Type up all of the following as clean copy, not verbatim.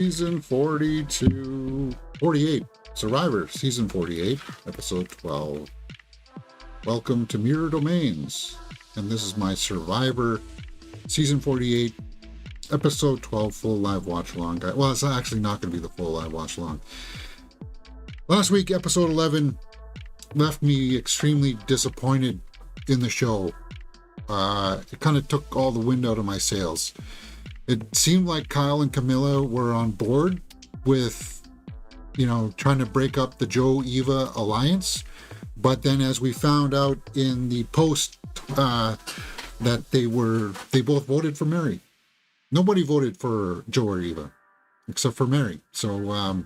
Season 48. Survivor, Season 48, Episode 12. Welcome to Mirror Domains. And this is my Survivor, Season 48, Episode 12, full live watch-along. Well, it's actually not going to be the full live watch-along. Last week, Episode 11 left me extremely disappointed in the show. It kind of took all the wind out of my sails. It seemed like Kyle and Camilla were on board with, trying to break up the Joe-Eva alliance. But then as we found out in the post that they both voted for Mary. Nobody voted for Joe or Eva except for Mary. So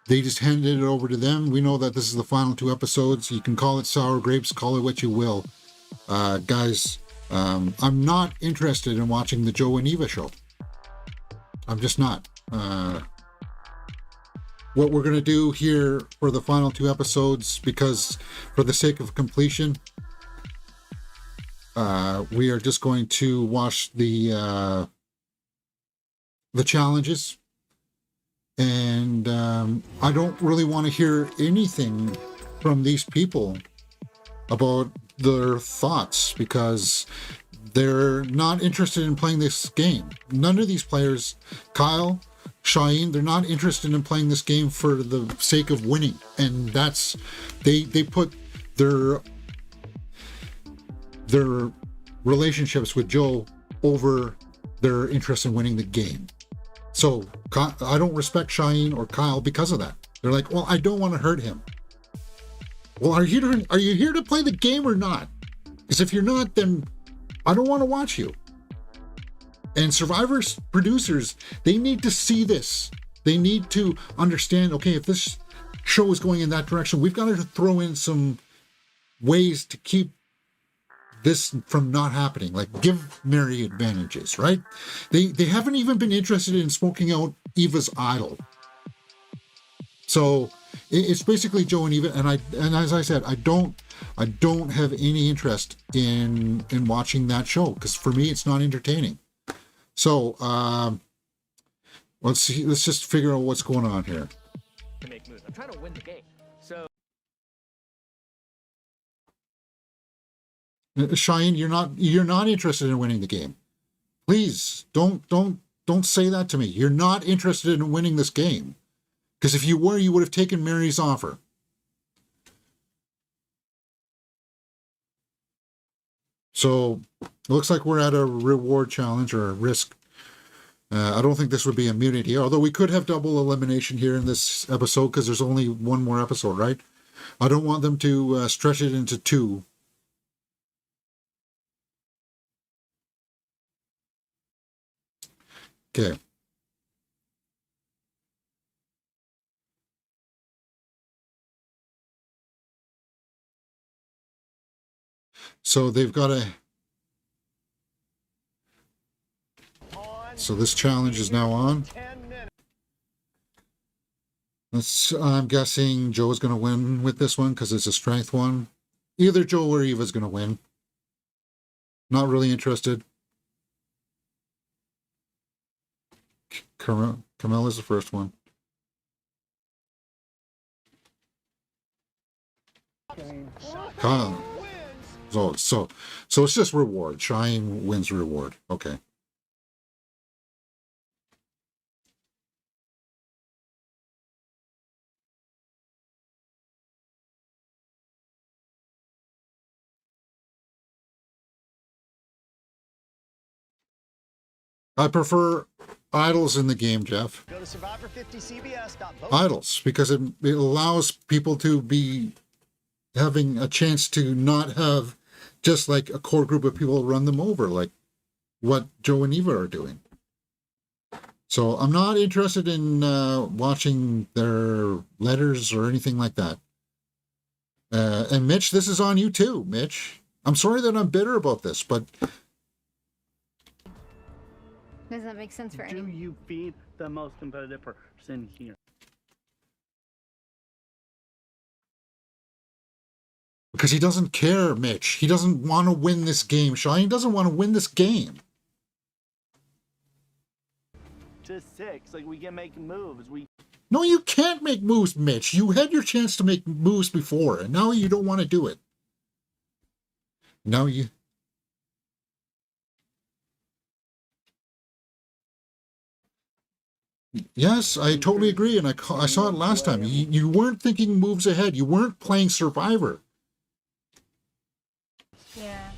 they just handed it over to them. We know that this is the final two episodes. You can call it sour grapes, call it what you will. Guys, I'm not interested in watching the Joe and Eva show. I'm just not. What we're going to do here for the final two episodes, because for the sake of completion, we are just going to watch the challenges. And I don't really want to hear anything from these people about their thoughts, because they're not interested in playing this game. None of these players, Kyle, Cheyenne, they're not interested in playing this game for the sake of winning. And that's, they put their relationships with Joe over their interest in winning the game. So I don't respect Cheyenne or Kyle because of that. They're like, well, I don't want to hurt him. Well, are you here to play the game or not? Because if you're not, then I don't want to watch you. And Survivor's producers, they need to see this. They need to understand, okay, if this show is going in that direction, we've got to throw in some ways to keep this from not happening. Like, give Mary advantages, right? They haven't even been interested in smoking out Eva's idol. So it's basically Joe and Eva, and as I said, I don't have any interest in watching that show, because for me it's not entertaining. So let's just figure out what's going on here. To make moves. I'm trying to win the game. So Cheyenne, you're not interested in winning the game. Please don't say that to me. You're not interested in winning this game. Because if you were, you would have taken Mary's offer. So it looks like we're at a reward challenge or a risk. I don't think this would be immunity, although we could have double elimination here in this episode because there's only one more episode, right? I don't want them to stretch it into two. Okay. So they've got so this challenge is now on. I'm guessing Joe's going to win with this one because it's a strength one. Either Joe or Eva's going to win. Not really interested. Camilla's the first one. Kyle. So it's just reward. Cheyenne wins reward. Okay. I prefer idols in the game, Jeff. Go to Survivor50CBS. Idols, because it allows people to be having a chance to not have just like a core group of people run them over, like what Joe and Eva are doing. So I'm not interested in watching their letters or anything like that. And Mitch, this is on you too, Mitch. I'm sorry that I'm bitter about this, but does that make sense for anyone? Do you feed the most competitive person here? Because he doesn't care, Mitch. He doesn't want to win this game. Cheyenne doesn't want to win this game. to 6. Like, we can make moves. No, you can't make moves, Mitch. You had your chance to make moves before, and now you don't want to do it. Now you... Yes, I totally agree, and I saw it last time. You weren't thinking moves ahead. You weren't playing Survivor. Yeah.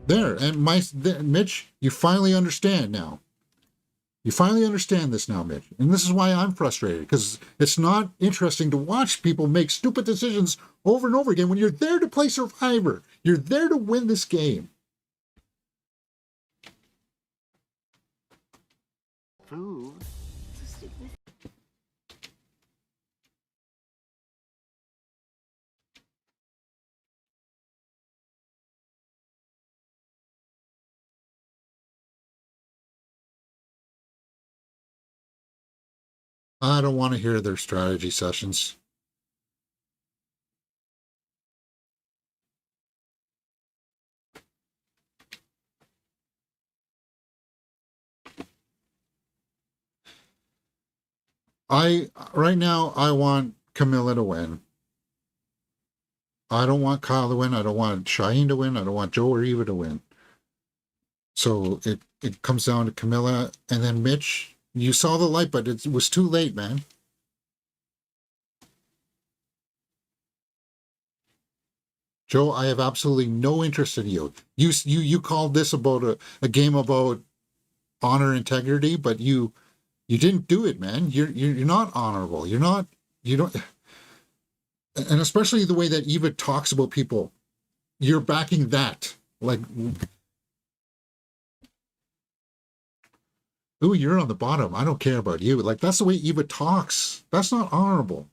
There, and Mitch, you finally understand now. You finally understand this now, Mitch. And this is why I'm frustrated, because it's not interesting to watch people make stupid decisions over and over again when you're there to play Survivor. You're there to win this game. Food. I don't want to hear their strategy sessions. Right now, I want Camilla to win. I don't want Kyle to win. I don't want Shaheen to win. I don't want Joe or Eva to win. So it comes down to Camilla. And then Mitch, you saw the light, but it was too late, man. Joe, I have absolutely no interest in you. You called this about a game about honor, integrity, but you didn't do it, man. You're not honorable. You don't, and especially the way that Eva talks about people, you're backing that. Like, ooh, you're on the bottom. I don't care about you. Like, that's the way Eva talks. That's not honorable.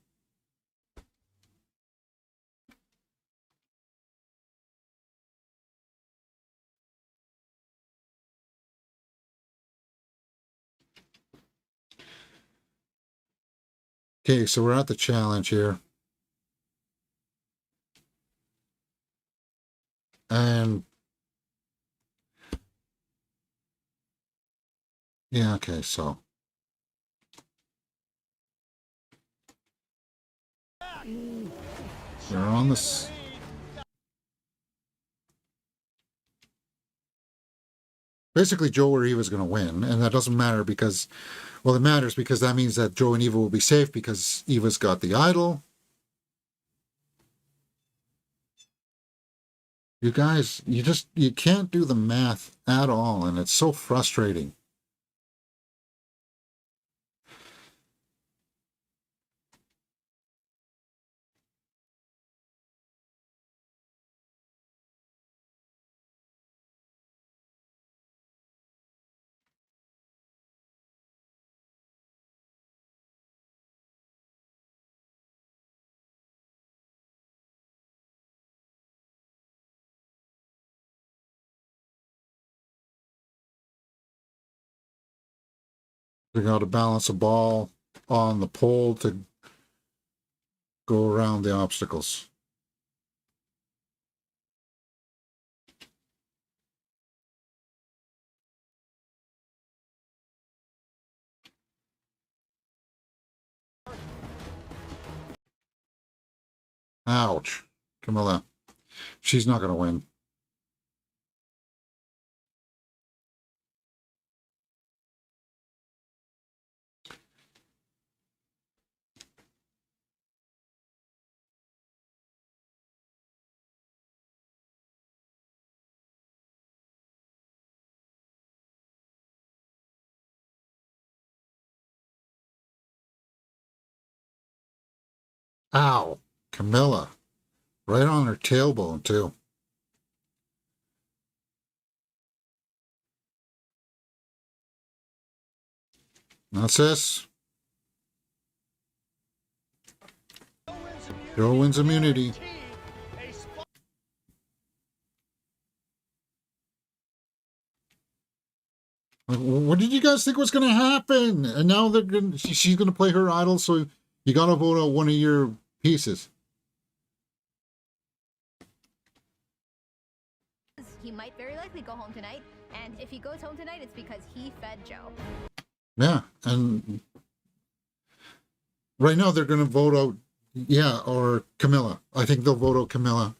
Okay, so we're at the challenge here. And yeah, okay, so we're on this. Basically, Joe or Eva is going to win, and that doesn't matter because, well, it matters because that means that Joe and Eva will be safe because Eva's got the idol. You guys, you can't do the math at all, and it's so frustrating. We got to balance a ball on the pole to go around the obstacles. Ouch. Camilla. She's not going to win. Ow. Camilla. Right on her tailbone, too. That's this. Joe wins immunity. What did you guys think was going to happen? And now she's going to play her idol, so you got to vote out one of your pieces. He might very likely go home tonight. And if he goes home tonight, it's because he fed Joe. Yeah, and right now they're going to vote out, yeah, or Camilla. I think they'll vote out Camilla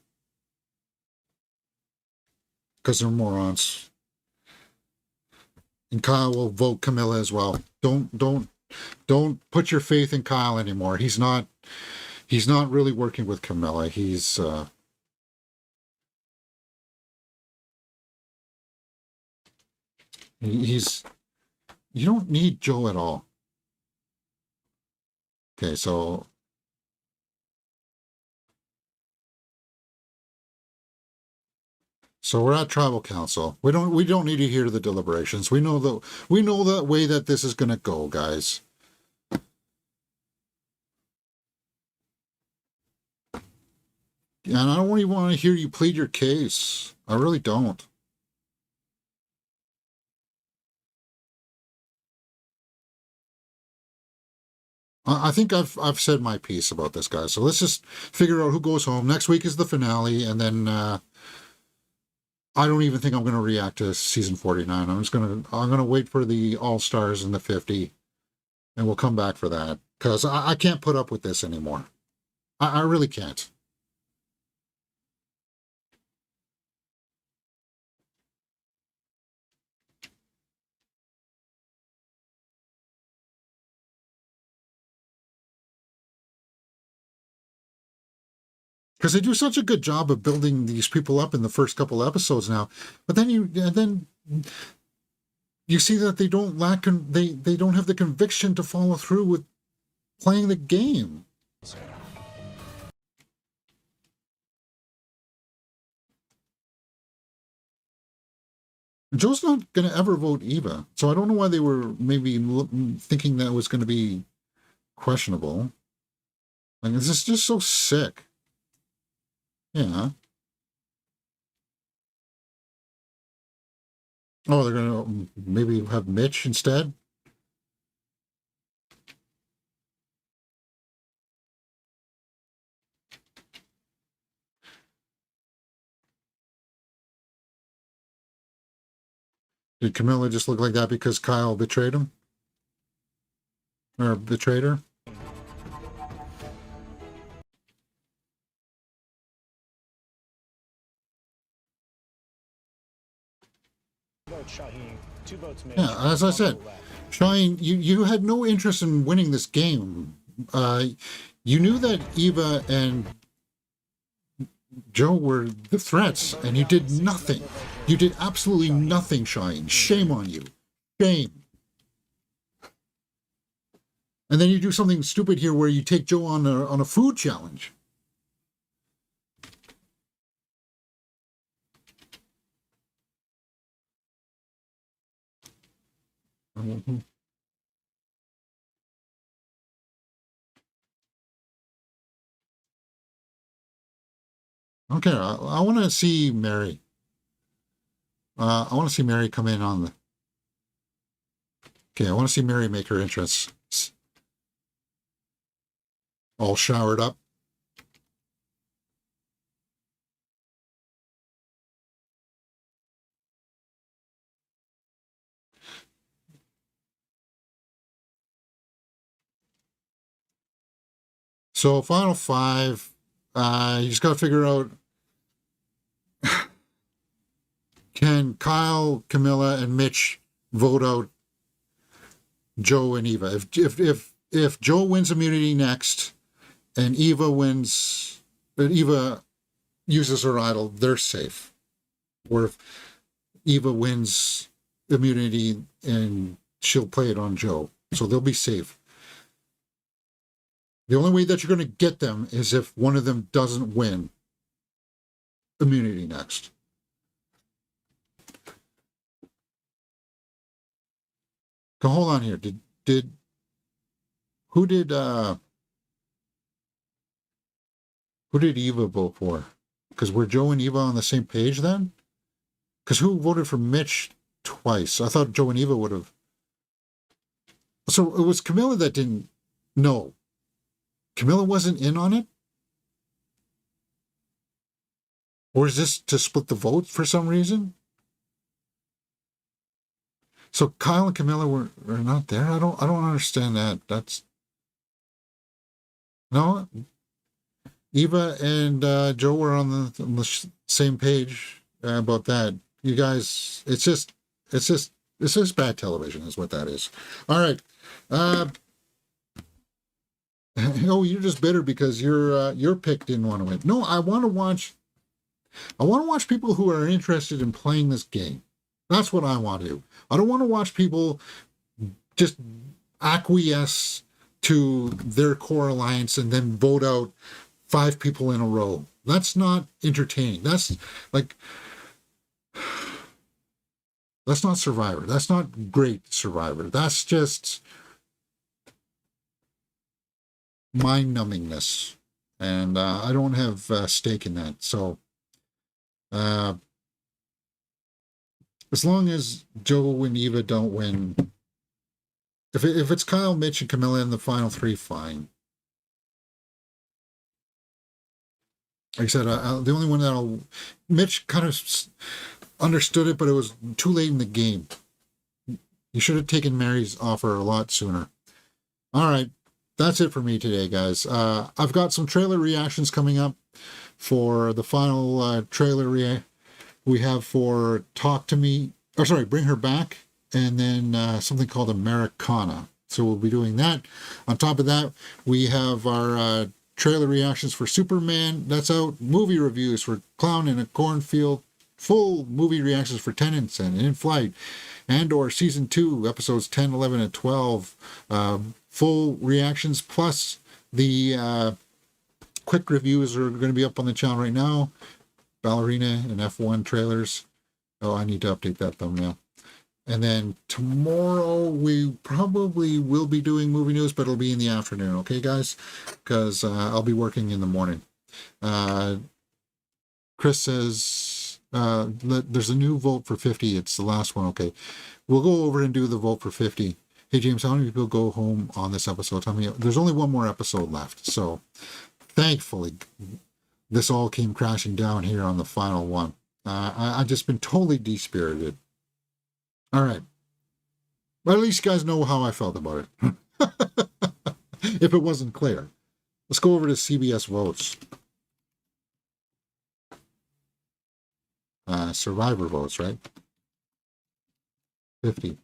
because they're morons. And Kyle will vote Camilla as well. Don't put your faith in Kyle anymore. He's not really working with Camilla. He's you don't need Joe at all. Okay, so we're at tribal council. We don't need to hear the deliberations. We know the way that this is going to go, guys. And I don't even want to hear you plead your case. I really don't. I think I've said my piece about this, guys. So let's just figure out who goes home. Next week is the finale, and then I don't even think I'm going to react to season 49. I'm gonna wait for the All Stars and the 50, and we'll come back for that because I can't put up with this anymore. I really can't. Because they do such a good job of building these people up in the first couple episodes now, but then you see that they don't they don't have the conviction to follow through with playing the game. Joe's not going to ever vote Eva, so I don't know why they were maybe thinking that was going to be questionable. Like, this is just so sick. Yeah. Oh, they're going to maybe have Mitch instead? Did Camilla just look like that because Kyle betrayed him? Or betrayed her? Yeah, as I said, Shine, you had no interest in winning this game. You knew that Eva and Joe were the threats, and you did nothing. You did absolutely nothing, Shine. Shame on you. Shame. And then you do something stupid here where you take Joe on a food challenge. Mm-hmm. Okay, I want to see Mary. I want to see Mary come in on the... Okay, I want to see Mary make her entrance. All showered up. So, final five. You just got to figure out... Can Kyle, Camilla, and Mitch vote out Joe and Eva? If Joe wins immunity next, and Eva uses her idol, they're safe. Or if Eva wins immunity and she'll play it on Joe, so they'll be safe. The only way that you're going to get them is if one of them doesn't win immunity next. So hold on here. Who did Eva vote for? Because were Joe and Eva on the same page then? Because who voted for Mitch twice? I thought Joe and Eva would have. So it was Camilla that didn't. No. Camilla wasn't in on it? Or is this to split the vote for some reason? So Kyle and Camilla were not there. I don't understand that. That's no. Eva and Joe were on the same page about that. You guys, it's just bad television, is what that is. All right. Oh, you're just bitter because your pick didn't want to win. No, I want to watch. I want to watch people who are interested in playing this game. That's what I want to do. I don't want to watch people just acquiesce to their core alliance and then vote out 5 people in a row. That's not entertaining. That's not Survivor. That's not great Survivor. That's just mind-numbingness. And I don't have a stake in that. So as long as Joe and Eva don't win, if it's Kyle, Mitch, and Camilla in the final 3, fine. Like I said, the only one Mitch kind of understood it, but it was too late in the game. You should have taken Mary's offer a lot sooner. All right, that's it for me today, guys. I've got some trailer reactions coming up for the final trailer we have for Talk to Me, Bring Her Back, and then something called Americana. So we'll be doing that. On top of that, we have our trailer reactions for Superman. That's out. Movie reviews for Clown in a Cornfield. Full movie reactions for Tenants and In Flight. Andor Season 2, Episodes 10, 11, and 12. Full reactions, plus the quick reviews are going to be up on the channel right now. Ballerina and F1 trailers. Oh, I need to update that thumbnail. And then tomorrow we probably will be doing movie news, but it'll be in the afternoon, okay, guys? Because I'll be working in the morning. Chris says there's a new vote for 50. It's the last one, okay. We'll go over and do the vote for 50. Hey, James, how many people go home on this episode? Tell me. There's only one more episode left, so thankfully this all came crashing down here on the final one. I've just been totally dispirited. All right. But at least you guys know how I felt about it. If it wasn't clear. Let's go over to CBS votes. Survivor votes, right? 50.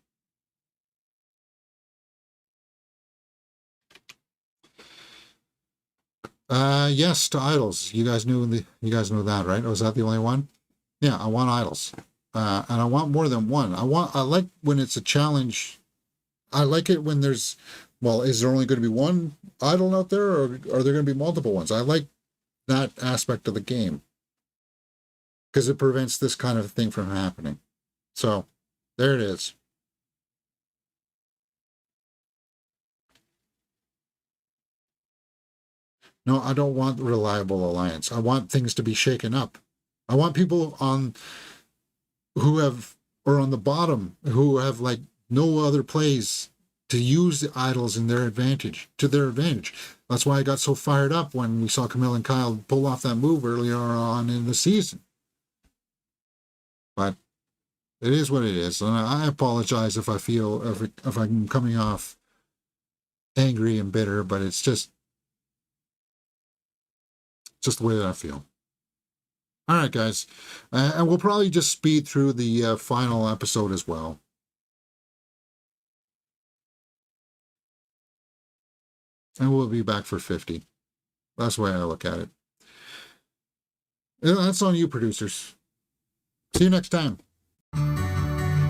Yes, to Idols. You guys knew that, right? Was that the only one? Yeah, I want Idols. And I want more than one. I like when it's a challenge. I like it when there's, is there only going to be one idol out there, or are there going to be multiple ones? I like that aspect of the game because it prevents this kind of thing from happening. So there it is. No, I don't want reliable alliance. I want things to be shaken up. I want people on the bottom who have like no other plays to use the idols to their advantage. That's why I got so fired up when we saw Camille and Kyle pull off that move earlier on in the season. But it is what it is, and I apologize if I feel if I'm coming off angry and bitter, but it's just the way that I feel. All right, guys. And we'll probably just speed through the final episode as well. And we'll be back for 50. That's the way I look at it. That's on you, producers. See you next time.